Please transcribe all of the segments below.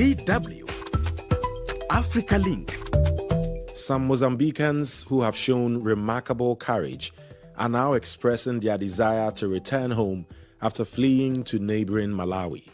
DW Africa Link. Some Mozambicans who have shown remarkable courage are now expressing their desire to return home after fleeing to neighboring Malawi.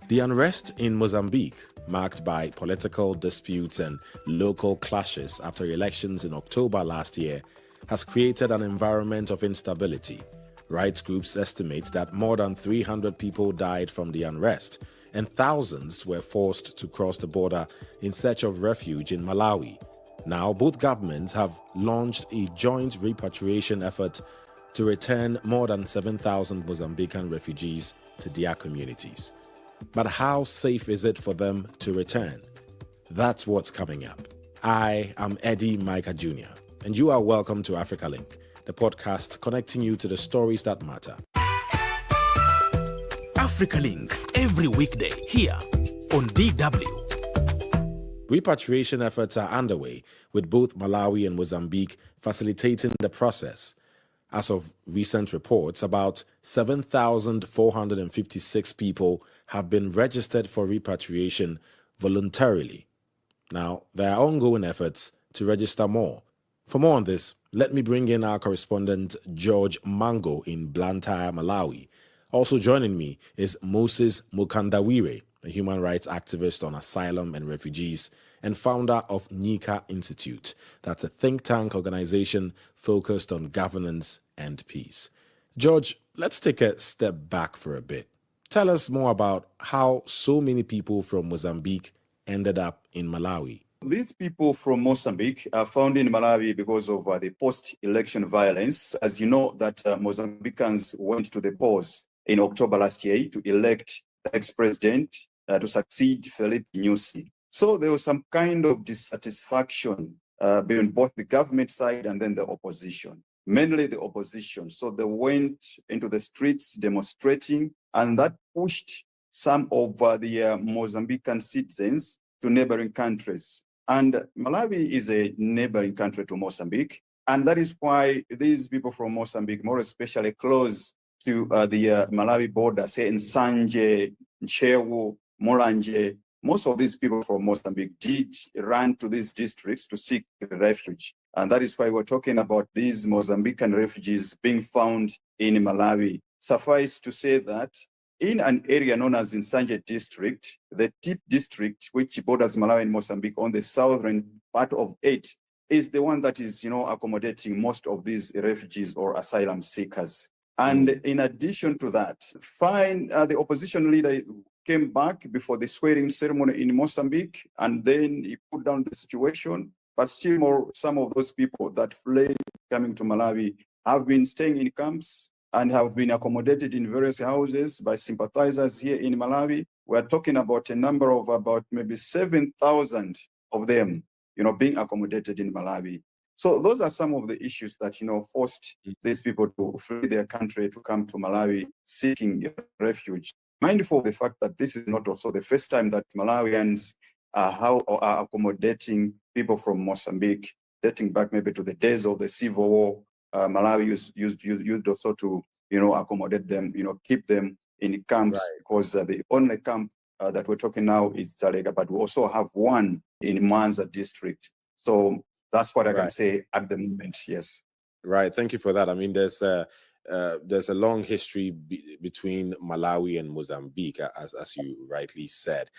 The unrest in Mozambique, marked by political disputes and local clashes after elections in October last year, has created an environment of instability. Rights groups estimate that more than 300 people died from the unrest, and thousands were forced to cross the border in search of refuge in Malawi. Now, both governments have launched a joint repatriation effort to return more than 7,000 Mozambican refugees to their communities. But how safe is it for them to return? That's what's coming up. I am Eddy Micah Jr, and you are welcome to Africa Link, the podcast connecting you to the stories that matter. Africa Link, every weekday here on DW. Repatriation efforts are underway, with both Malawi and Mozambique facilitating the process. As of recent reports, about 7,456 people have been registered for repatriation voluntarily. Now, there are ongoing efforts to register more. For more on this, let me bring in our correspondent Geroge Mhango in Blantyre, Malawi. Also joining me is Moses Mukandawire, a human rights activist on asylum and refugees and founder of Nika Institute. That's a think tank organization focused on governance and peace. George, let's take a step back for a bit. Tell us more about how so many people from Mozambique ended up in Malawi. These people from Mozambique are found in Malawi because of the post-election violence. As you know, that Mozambicans went to the polls in October last year to elect the ex-president to succeed Felipe Nyusi. So there was some kind of dissatisfaction between both the government side and then the opposition, mainly the opposition. So they went into the streets demonstrating, and that pushed some of the Mozambican citizens to neighboring countries. And Malawi is a neighboring country to Mozambique. And that is why these people from Mozambique, more especially close to the Malawi border, say in Sanje, Nchewu, Mulanje, most of these people from Mozambique did run to these districts to seek refuge. And that is why we're talking about these Mozambican refugees being found in Malawi. Suffice to say that in an area known as Nsanje district, the Tip district, which borders Malawi and Mozambique on the southern part of it, is the one that is, accommodating most of these refugees or asylum seekers. And in addition to that, the opposition leader came back before the swearing ceremony in Mozambique, and then he put down the situation. But still more, some of those people that fled coming to Malawi have been staying in camps and have been accommodated in various houses by sympathizers here in Malawi. We're talking about a number of about maybe 7,000 of them, being accommodated in Malawi. So those are some of the issues that, forced these people to flee their country to come to Malawi seeking refuge. Mindful of the fact that this is not also the first time that Malawians are accommodating people from Mozambique, dating back maybe to the days of the Civil War. Malawi used also to, accommodate them, keep them in camps, right, because the only camp that we're talking now is Zalega, but we also have one in Mwanza district. So that's what I can say at the moment, yes. Right, thank you for that. I mean, there's a long history between Malawi and Mozambique, as you rightly said.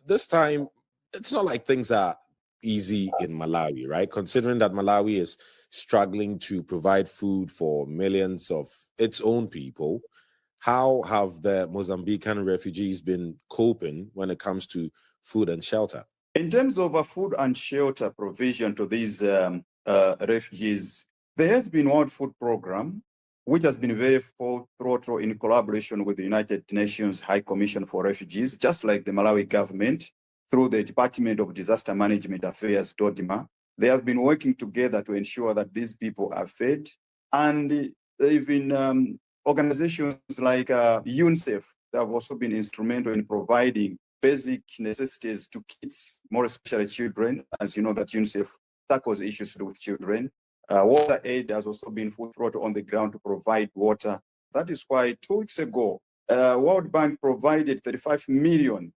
This time, it's not like things are easy in Malawi, right? Considering that Malawi is struggling to provide food for millions of its own people, how have the Mozambican refugees been coping when it comes to food and shelter? In terms of food and shelter provision to these refugees, there has been World Food Program, which has been very thorough in collaboration with the United Nations High Commission for Refugees, just like the Malawi government, through the Department of Disaster Management Affairs, DODIMA. They have been working together to ensure that these people are fed. And even organizations like UNICEF, they have also been instrumental in providing basic necessities to kids, more especially children. As you know, that UNICEF tackles issues to do with children. Water aid has also been full throttle on the ground to provide water. That is why 2 weeks ago, World Bank provided $35 million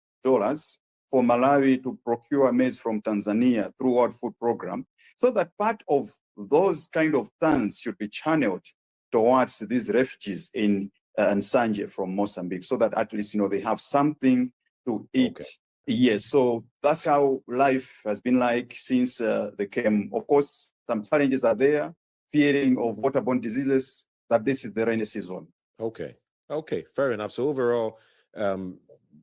for Malawi to procure maize from Tanzania through World Food Program, so that part of those kind of funds should be channeled towards these refugees in Nsanje from Mozambique, so that at least, they have something to eat. Okay. Yes, so that's how life has been like since they came. Of course, some challenges are there, fearing of waterborne diseases, that this is the rainy season. Okay, fair enough. So overall,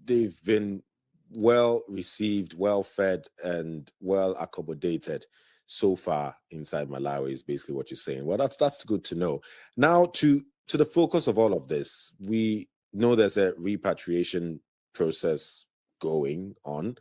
they've been well received, well fed, and well accommodated so far inside Malawi is basically what you're saying. Well, that's good to know. Now to the focus of all of this, we know there's a repatriation process going on.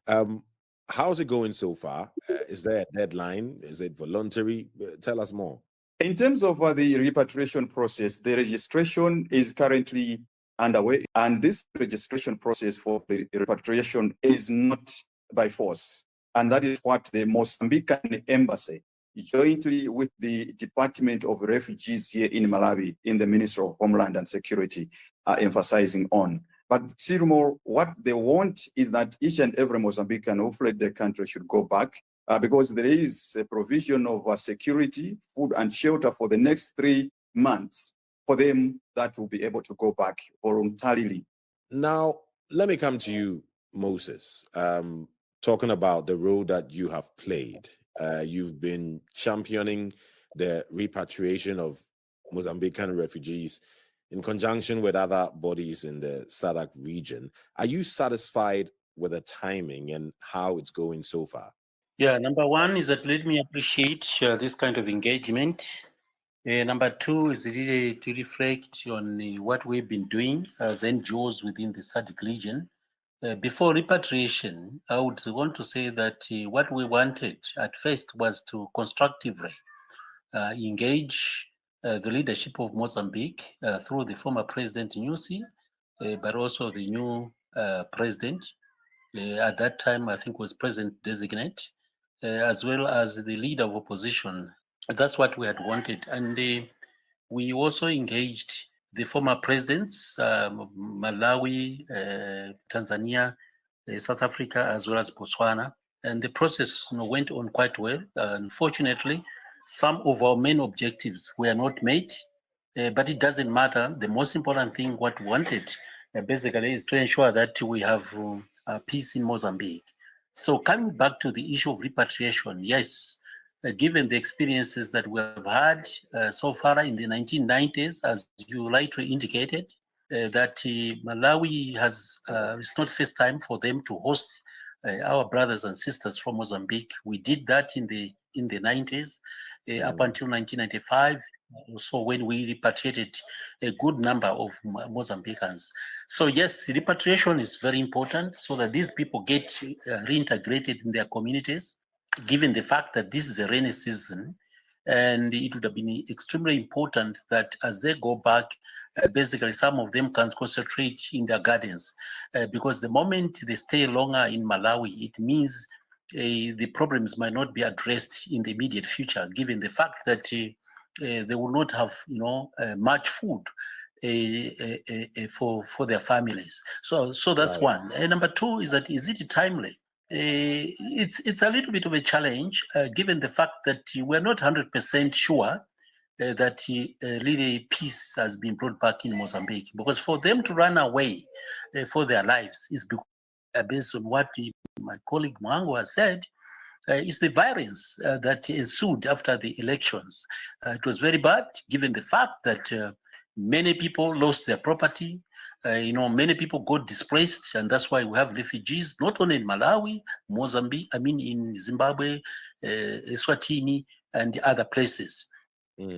How's it going so far? Is there a deadline? Is it voluntary? Tell us more. In terms of the repatriation process, the registration is currently underway, and this registration process for the repatriation is not by force. And that is what the Mozambican embassy, jointly with the Department of Refugees here in Malawi, in the Ministry of Homeland and Security, are emphasizing on. But still more, what they want is that each and every Mozambican who fled their country should go back, because there is a provision of security, food and shelter for the next 3 months for them that will be able to go back voluntarily. Now, let me come to you, Moses, talking about the role that you have played. You've been championing the repatriation of Mozambican refugees in conjunction with other bodies in the SADC region. Are you satisfied with the timing and how it's going so far? Yeah, number one is that let me appreciate this kind of engagement. Number two is really to reflect on what we've been doing as NGOs within the SADC region. Before repatriation, I would want to say that what we wanted at first was to constructively engage the leadership of Mozambique through the former President Nyusi, but also the new president. At that time, I think was President designate, as well as the leader of opposition. That's what we had wanted. And we also engaged the former presidents, Malawi, Tanzania, South Africa, as well as Botswana. And the process went on quite well. Unfortunately, some of our main objectives were not met, but it doesn't matter. The most important thing, what we wanted, basically, is to ensure that we have peace in Mozambique. So coming back to the issue of repatriation, yes, given the experiences that we have had so far in the 1990s, as you rightly indicated, that Malawi has, it's not first time for them to host our brothers and sisters from Mozambique. We did that in the 90s, up until 1995, so when we repatriated a good number of Mozambicans. So yes, repatriation is very important so that these people get reintegrated in their communities, given the fact that this is a rainy season. And it would have been extremely important that as they go back, basically some of them can concentrate in their gardens, because the moment they stay longer in Malawi, it means the problems might not be addressed in the immediate future, given the fact that they will not have, much food for their families. So that's Right. one. And number two is that, is it timely? It's a little bit of a challenge, given the fact that we're not 100% sure that really peace has been brought back in Mozambique. Because for them to run away for their lives is based on what my colleague Mhango has said. It's the violence that ensued after the elections. It was very bad, given the fact that many people lost their property. Many people got displaced, and that's why we have refugees, not only in Malawi, Mozambique, in Zimbabwe, Eswatini, and other places.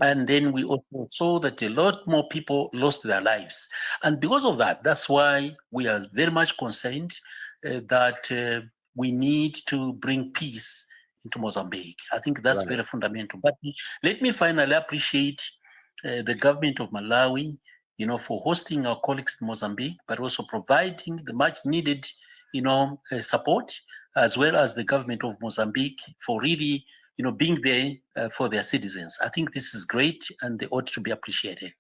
And then we also saw that a lot more people lost their lives. And because of that, that's why we are very much concerned that we need to bring peace into Mozambique. I think that's very fundamental. But let me finally appreciate the government of Malawi, for hosting our colleagues in Mozambique, but also providing the much needed, support, as well as the government of Mozambique for really, being there for their citizens. I think this is great and they ought to be appreciated.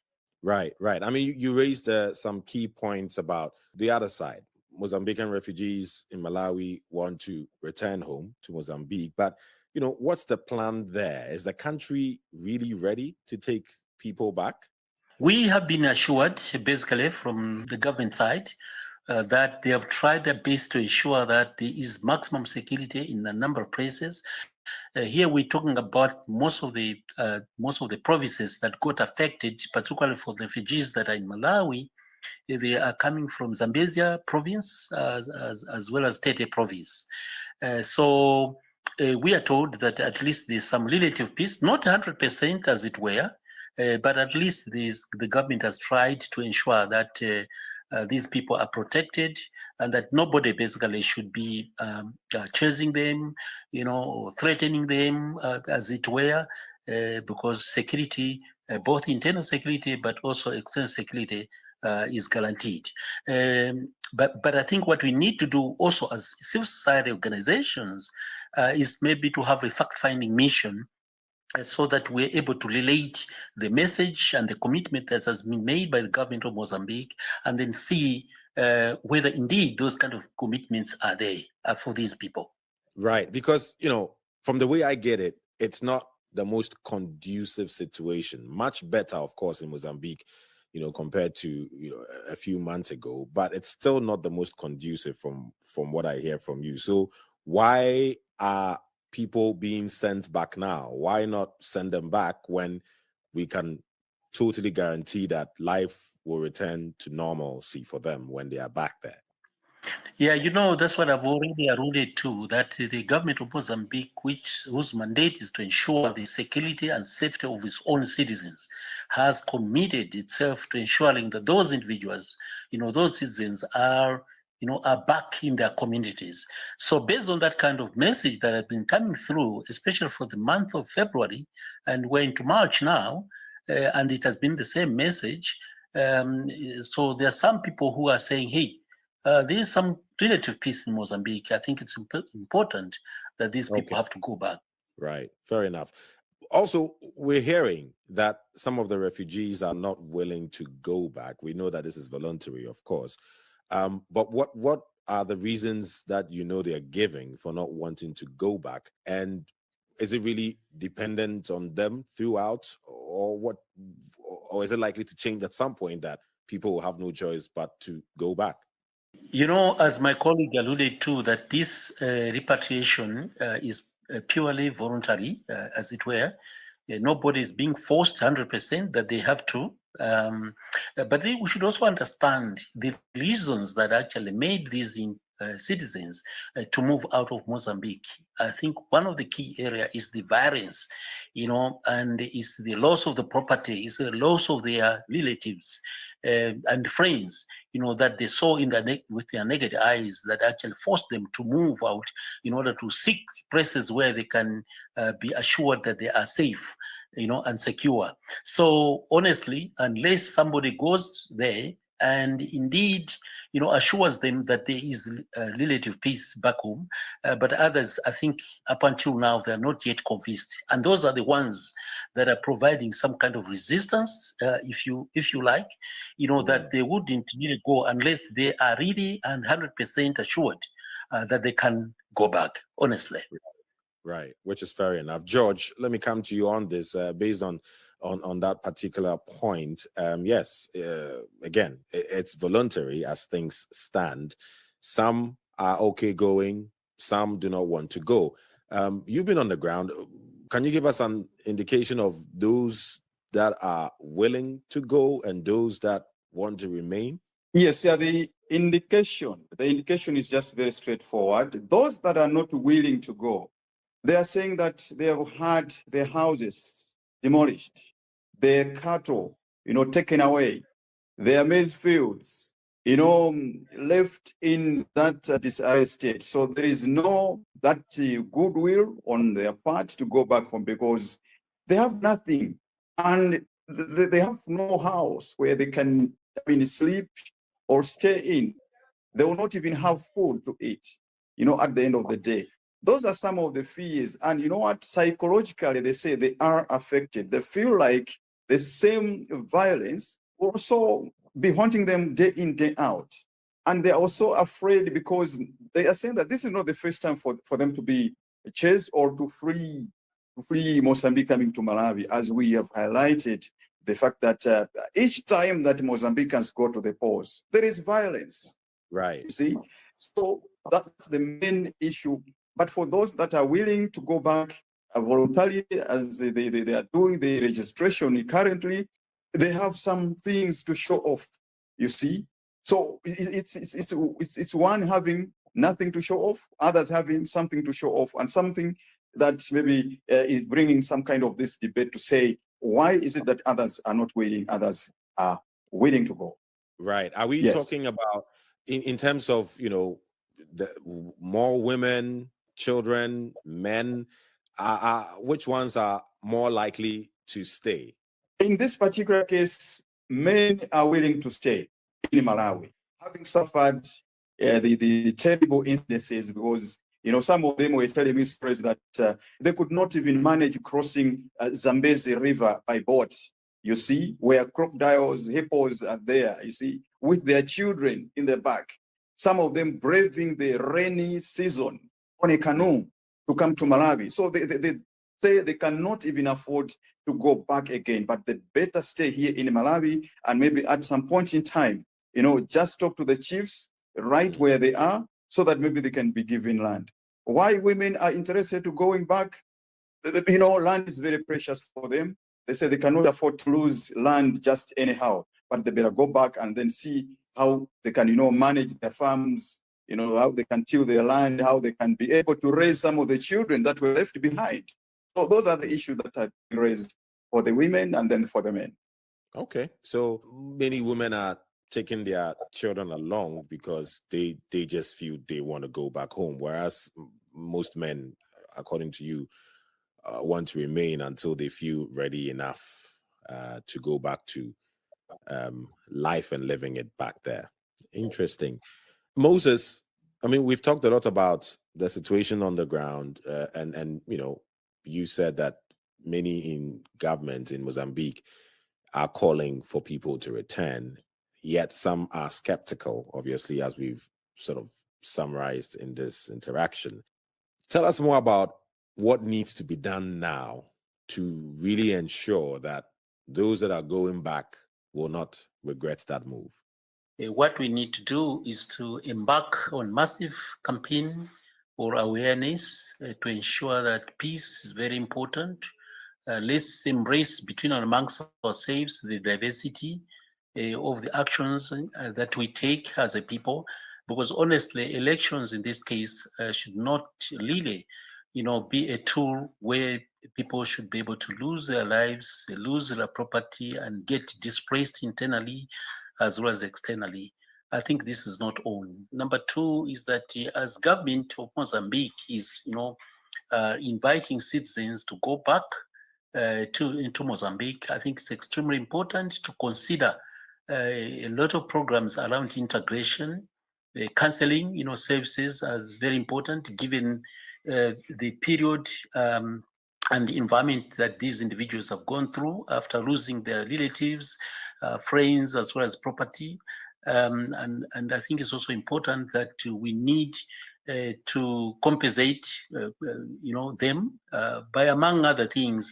Right. I mean, you raised some key points about the other side, Mozambican refugees in Malawi want to return home to Mozambique, but what's the plan there? Is the country really ready to take people back? We have been assured, basically, from the government side, that they have tried their best to ensure that there is maximum security in a number of places. Here we're talking about most of the provinces that got affected, particularly for the refugees that are in Malawi. They are coming from Zambezia province as well as Tete province. So we are told that at least there's some relative peace, not 100% as it were, but at least the government has tried to ensure that these people are protected and that nobody basically should be chasing them, or threatening them, as it were, because security, both internal security but also external security, is guaranteed. But I think what we need to do also as civil society organizations is maybe to have a fact-finding mission so that we're able to relate the message and the commitment that has been made by the government of Mozambique, and then see whether indeed those kind of commitments are there for these people. Right, because, from the way I get it, it's not the most conducive situation. Much better, of course, in Mozambique, compared to, a few months ago, but it's still not the most conducive from what I hear from you. So why are people being sent back now? Why not send them back when we can totally guarantee that life will return to normalcy for them when they are back there? Yeah, that's what I've already alluded to, that the government of Mozambique, whose mandate is to ensure the security and safety of its own citizens, has committed itself to ensuring that those individuals, those citizens are back in their communities. So based on that kind of message that has been coming through, especially for the month of February, and we're into March now, and it has been the same message. So there are some people who are saying, hey, there is some relative peace in Mozambique. I think it's important that these people have to go back. Right. Fair enough. Also, we're hearing that some of the refugees are not willing to go back. We know that this is voluntary, of course. But what are the reasons that they are giving for not wanting to go back? And is it really dependent on them throughout, or what? Or is it likely to change at some point that people will have no choice but to go back? As my colleague alluded to, that this repatriation is purely voluntary, as it were. Nobody is being forced 100% that they have to. But we should also understand the reasons that actually made these citizens to move out of Mozambique. I think one of the key areas is the violence, and is the loss of the property, is the loss of their relatives and friends, that they saw with their naked eyes, that actually forced them to move out in order to seek places where they can be assured that they are safe, and secure. So honestly, unless somebody goes there and indeed, assures them that there is relative peace back home, but others, I think, up until now, they're not yet convinced, and those are the ones that are providing some kind of resistance, if you like, that they wouldn't really go unless they are really 100% assured that they can go back. Honestly. Right, which is fair enough. George, let me come to you on this, based on that particular point. Yes, again, it's voluntary as things stand. Some are okay going, some do not want to go. You've been on the ground. Can you give us an indication of those that are willing to go and those that want to remain? Yes, yeah, the indication is just very straightforward. Those that are not willing to go, they are saying that they have had their houses demolished, their cattle, taken away, their maize fields, left in that disarray state. So there is no that goodwill on their part to go back home because they have nothing, and they have no house where they can, sleep or stay in. They will not even have food to eat, at the end of the day. Those are some of the fears. And you know what? Psychologically, they say they are affected. They feel like the same violence will also be haunting them day in, day out. And they're also afraid because they are saying that this is not the first time for them to be chased or to free Mozambique coming to Malawi, as we have highlighted the fact that each time that Mozambicans go to the polls, there is violence. Right. You see? So that's the main issue. But for those that are willing to go back voluntarily, as they are doing the registration currently, they have some things to show off, you see? So it's one having nothing to show off, others having something to show off, and something that maybe is bringing some kind of this debate to say, why is it that others are not willing, others are willing to go? Right. Are we Yes. talking about in terms of, you know, the more women, children, men, which ones are more likely to stay? In this particular case, men are willing to stay in Malawi, having suffered the terrible incidences, because some of them were telling me stories that they could not even manage crossing Zambezi River by boat. You see, where crocodiles, hippos are there, you see, with their children in the back. Some of them braving the rainy season on a canoe to come to Malawi. So they say they cannot even afford to go back again, but they better stay here in Malawi, and maybe at some point in time, just talk to the chiefs right where they are, so that maybe they can be given land. Why women are interested to going back? Land is very precious for them. They say they cannot afford to lose land just anyhow, but they better go back and then see how they can, manage their farms, how they can till their land, how they can be able to raise some of the children that were left behind. So those are the issues that are raised for the women and then for the men. Okay. So many women are taking their children along because they just feel they want to go back home, whereas most men, according to you, want to remain until they feel ready enough to go back to life and living it back there. Interesting. Moses, I mean, we've talked a lot about the situation on the ground, and you said that many in government in Mozambique are calling for people to return, yet some are skeptical, obviously, as we've sort of summarized in this interaction. Tell us more about what needs to be done now to really ensure that those that are going back will not regret that move. What we need to do is to embark on massive campaign or awareness to ensure that peace is very important. Let's embrace between and amongst ourselves the diversity of the actions that we take as a people, because honestly, elections in this case should not really, be a tool where people should be able to lose their lives, lose their property, and get displaced internally as well as externally. I think this is not on. Number two is that as government of Mozambique is, inviting citizens to go back into Mozambique, I think it's extremely important to consider a lot of programs around integration. Counseling, services are very important given the period and the environment that these individuals have gone through after losing their relatives, friends, as well as property. And I think it's also important that we need to compensate, them by, among other things,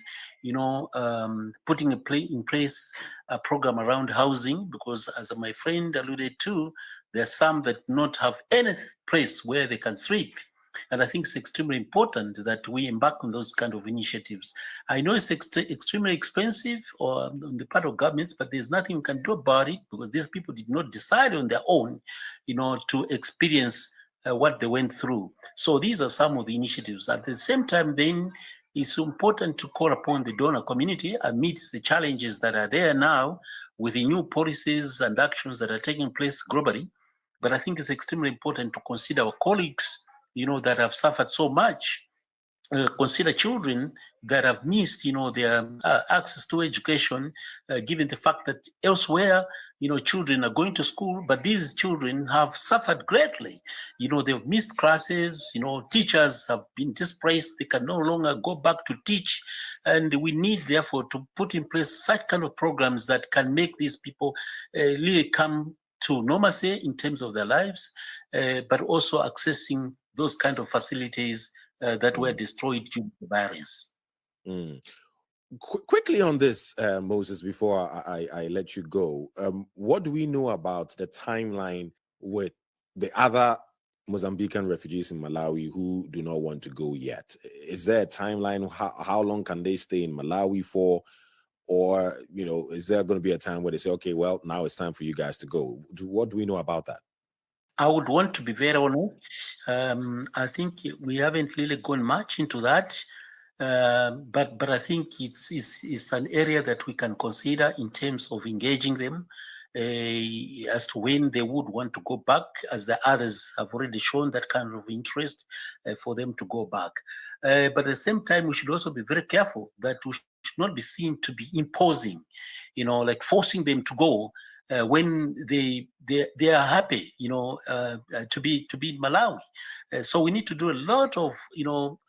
putting in place a program around housing, because as my friend alluded to, there are some that not have any place where they can sleep. And I think it's extremely important that we embark on those kind of initiatives. I know it's extremely expensive on the part of governments, but there's nothing we can do about it, because these people did not decide on their own, to experience what they went through. So these are some of the initiatives. At the same time, then, it's important to call upon the donor community amidst the challenges that are there now with the new policies and actions that are taking place globally. But I think it's extremely important to consider our colleagues, that have suffered so much. Consider children that have missed, their access to education, given the fact that elsewhere, children are going to school, but these children have suffered greatly. They've missed classes, teachers have been displaced, they can no longer go back to teach. And we need, therefore, to put in place such kind of programs that can make these people really come to normalcy in terms of their lives, but also accessing those kind of facilities that were destroyed due to violence. Quickly on this, Moses, before I let you go, what do we know about the timeline with the other Mozambican refugees in Malawi who do not want to go yet? Is there a timeline? How long can they stay in Malawi for? Or, is there going to be a time where they say, okay, well, now it's time for you guys to go? What do we know about that? I would want to be very honest. I think we haven't really gone much into that. But I think it's an area that we can consider in terms of engaging them as to when they would want to go back, as the others have already shown that kind of interest for them to go back. But at the same time, we should also be very careful that we should not be seen to be imposing, like forcing them to go when they are happy, to be in Malawi. So we need to do a lot of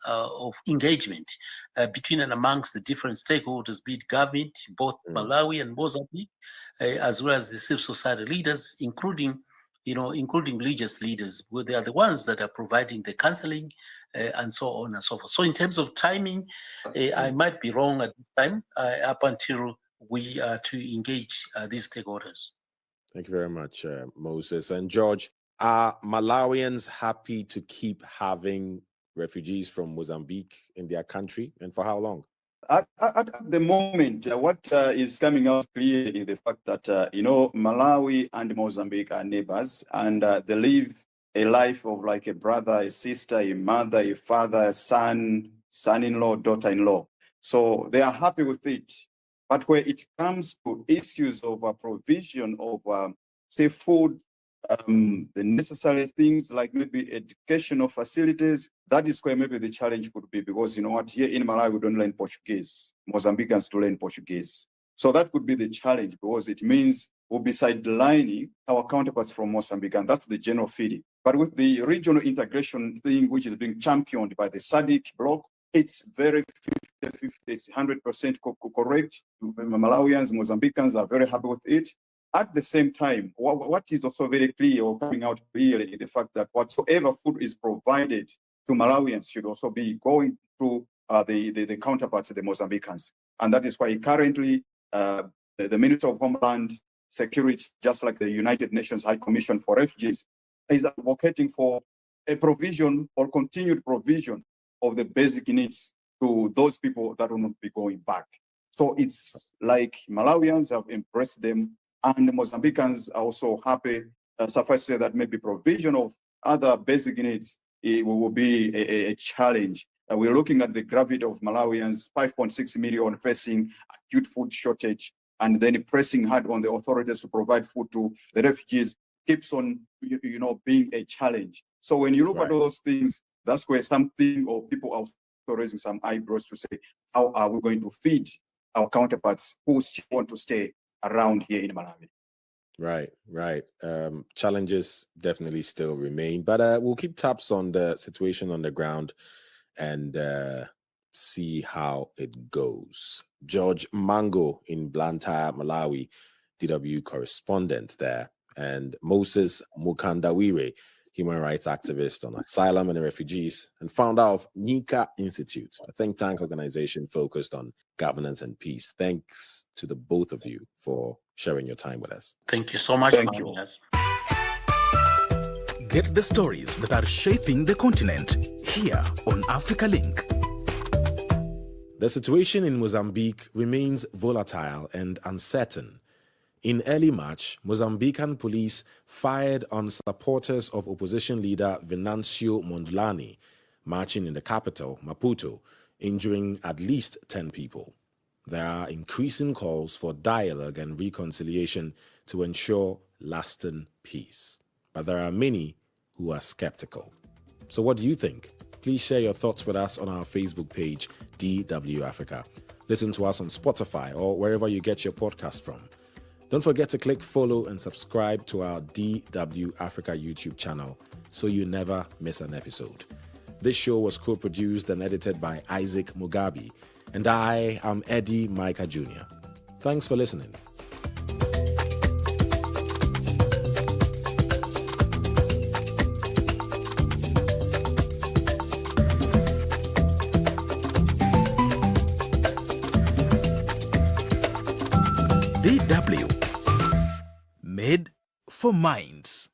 of engagement between and amongst the different stakeholders, be it government, both Malawi and Mozambique, as well as the civil society leaders, including religious leaders, where they are the ones that are providing the counseling and so on and so forth. So in terms of timing, I might be wrong at this time, up until we are to engage these stakeholders. Thank you very much, Moses. And George, are Malawians happy to keep having refugees from Mozambique in their country, and for how long? At the moment, what is coming out clear is the fact that, Malawi and Mozambique are neighbors, and they live a life of like a brother, a sister, a mother, a father, a son, son-in-law, daughter-in-law. So they are happy with it. But where it comes to issues of provision of, say, food, the necessary things like maybe educational facilities, that is where maybe the challenge could be, because here in Malawi we don't learn Portuguese. Mozambicans do learn Portuguese. So that could be the challenge, because it means we'll be sidelining our counterparts from Mozambique, and that's the general feeling. But with the regional integration thing, which is being championed by the SADC bloc, it's very 50-50, it's 100% correct. Malawians, Mozambicans are very happy with it. At the same time, what is also very clear or coming out clearly is the fact that whatsoever food is provided to Malawians should also be going through the counterparts, the Mozambicans. And that is why currently the Minister of Homeland Security, just like the United Nations High Commission for Refugees, is advocating for a provision or continued provision of the basic needs to those people that will not be going back. So it's like Malawians have embraced them, and the Mozambicans are also happy. Suffice to say that maybe provision of other basic needs will be a challenge. We're looking at the gravity of Malawians, 5.6 million facing acute food shortage, and then pressing hard on the authorities to provide food to the refugees keeps on, being a challenge. So when you look at all those things, that's where something, or people are also raising some eyebrows to say, how are we going to feed our counterparts who still want to stay around here in Malawi? Right. Challenges definitely still remain, but we'll keep tabs on the situation on the ground and see how it goes. George Mhango in Blantyre, Malawi, DW correspondent there, and Moses Mukandawire, human rights activist on asylum and refugees, and founder of Nika Institute, a think tank organization focused on governance and peace. Thanks to the both of you for sharing your time with us. Thank you so much. Thank you. Get the stories that are shaping the continent here on Africa Link. The situation in Mozambique remains volatile and uncertain. In early March, Mozambican police fired on supporters of opposition leader Venancio Mondlane, marching in the capital, Maputo, injuring at least 10 people. There are increasing calls for dialogue and reconciliation to ensure lasting peace. But there are many who are skeptical. So what do you think? Please share your thoughts with us on our Facebook page, DW Africa. Listen to us on Spotify or wherever you get your podcast from. Don't forget to click follow and subscribe to our DW Africa YouTube channel so you never miss an episode. This show was co-produced and edited by Isaac Mugabi, and I am Eddy Micah Jr. Thanks for listening. DW. Made for minds.